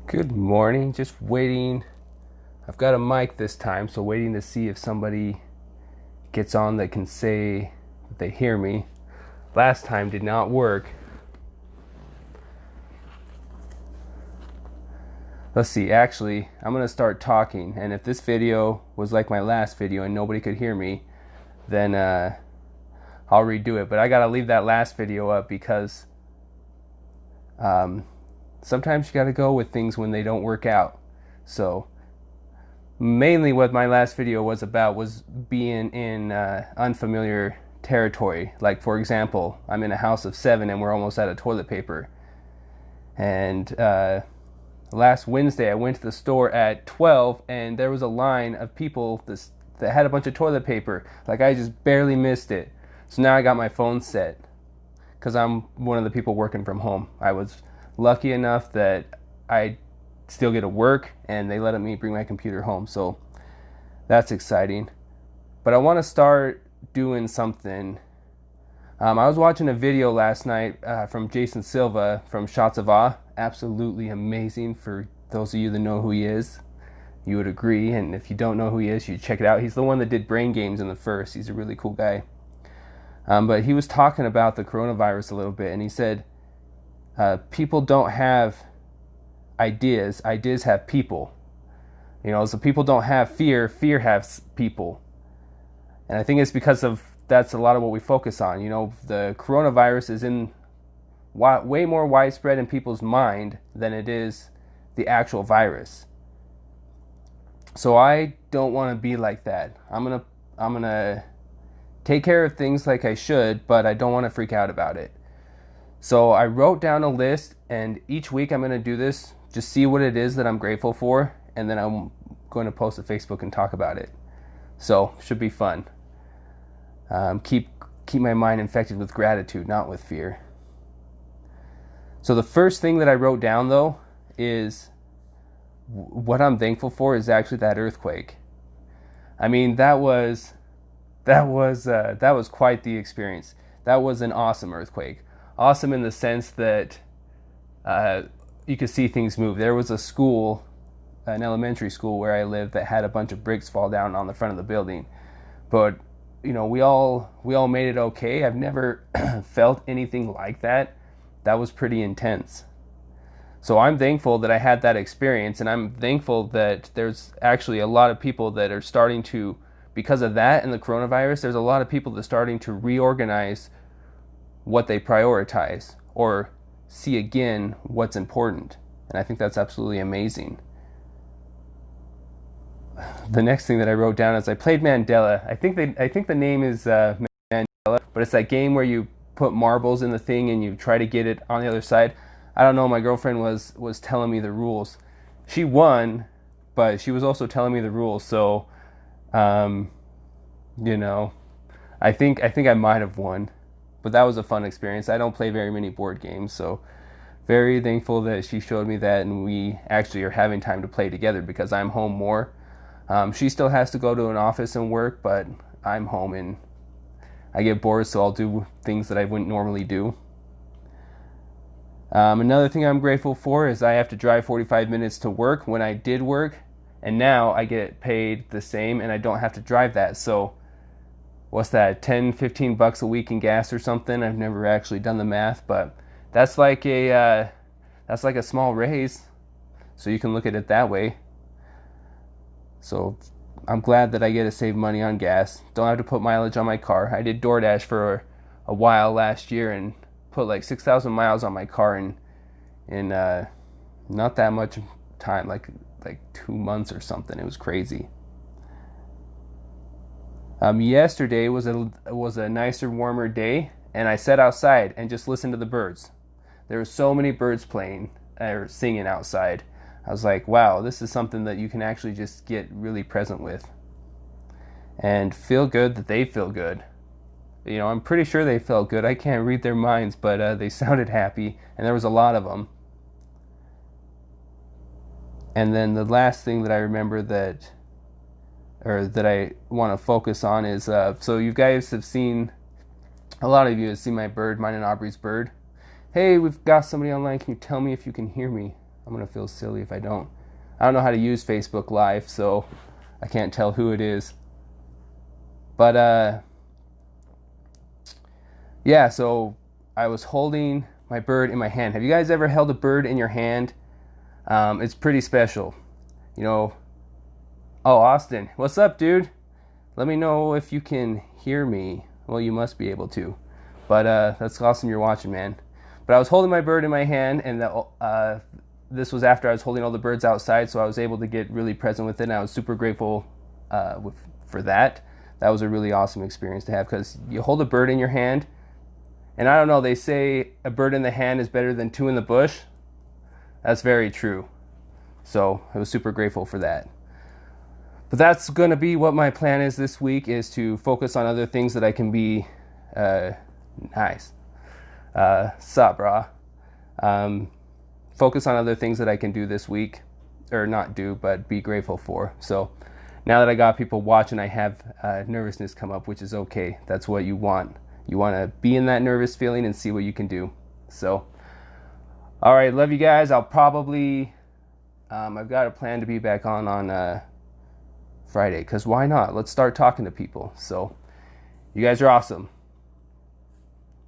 Good morning. Just waiting. I've got a mic this time, so waiting to see if somebody gets on that can say that they hear me. Last time did not work. Let's see. Actually, I'm going to start talking, and if this video was like my last video and nobody could hear me, then I'll redo it. But I got to leave that last video up because sometimes you got to go with things when they don't work out. So mainly what my last video was about was being in unfamiliar territory. Like, for example, I'm in a house of 7 and we're almost out of toilet paper. And last Wednesday I went to the store at 12 and there was a line of people that had a bunch of toilet paper. Like, I just barely missed it. So now I got my phone set because I'm one of the people working from home. I was lucky enough that I still get to work and they let me bring my computer home, so that's exciting. But I want to start doing something. I was watching a video last night from Jason Silva from Shots of Awe. Absolutely amazing. For those of you that know who he is, you would agree, and if you don't know who he is, you check it out. He's the one that did Brain Games in the first. He's a really cool guy. But he was talking about the coronavirus a little bit, and he said people don't have ideas have people. So people don't have fear has people. And I think it's because of that's a lot of what we focus on. The coronavirus is in way more widespread in people's mind than it is the actual virus. So I don't want to be like that. I'm gonna take care of things like I should, but I don't want to freak out about it. So I wrote down a list, and each week I'm going to do this, just see what it is that I'm grateful for, and then I'm going to post to Facebook and talk about it. So should be fun. Keep my mind infected with gratitude, not with fear. So the first thing that I wrote down, though, is what I'm thankful for is actually that earthquake. I mean, that was quite the experience. That was an awesome earthquake. Awesome in the sense that you could see things move. There was a school, an elementary school where I lived, that had a bunch of bricks fall down on the front of the building. But we all made it okay. I've never felt anything like that. That was pretty intense. So I'm thankful that I had that experience, and I'm thankful that there's actually a lot of people that are starting to, because of that and the coronavirus, there's a lot of people that are starting to reorganize what they prioritize or see again what's important. And I think that's absolutely amazing. The next thing that I wrote down is I played Mandela. I think the name is Mandela, but it's that game where you put marbles in the thing and you try to get it on the other side. I don't know, my girlfriend was telling me the rules. She won, but she was also telling me the rules, so I think I might have won. But that was a fun experience. I don't play very many board games, so very thankful that she showed me that, and we actually are having time to play together because I'm home more. She still has to go to an office and work, but I'm home and I get bored, so I'll do things that I wouldn't normally do. Another thing I'm grateful for is I have to drive 45 minutes to work when I did work, and now I get paid the same and I don't have to drive that. So what's that, 10-15 bucks a week in gas or something? I've never actually done the math, but that's like a small raise, so you can look at it that way. So I'm glad that I get to save money on gas. Don't have to put mileage on my car. I did DoorDash for a while last year and put like 6,000 miles on my car in not that much time, like 2 months or something. It was crazy. Yesterday was a nicer, warmer day, and I sat outside and just listened to the birds. There were so many birds playing or singing outside. I was like, wow, this is something that you can actually just get really present with and feel good that they feel good. I'm pretty sure they felt good. I can't read their minds, but they sounded happy, and there was a lot of them. And then the last thing that I remember that I want to focus on is, so you guys have seen, a lot of you have seen my bird, mine and Aubrey's bird. Hey, we've got somebody online. Can you tell me if you can hear me? I'm gonna feel silly if I don't. I don't know how to use Facebook Live, so I can't tell who it is. But yeah, so I was holding my bird in my hand. Have you guys ever held a bird in your hand? It's pretty special. You know, oh, Austin, what's up, dude? Let me know if you can hear me. Well, you must be able to. But that's awesome you're watching, man. But I was holding my bird in my hand, and this was after I was holding all the birds outside, so I was able to get really present with it, and I was super grateful for that. That was a really awesome experience to have, because you hold a bird in your hand, and I don't know, they say a bird in the hand is better than two in the bush. That's very true. So I was super grateful for that. But that's going to be what my plan is this week, is to focus on other things that I can be nice. Sup, brah. Focus on other things that I can do this week. Or not do, but be grateful for. So now that I got people watching, I have nervousness come up, which is okay. That's what you want. You want to be in that nervous feeling and see what you can do. So, all right, love you guys. I'll probably, I've got a plan to be back on Friday, because why not? Let's start talking to people. So you guys are awesome.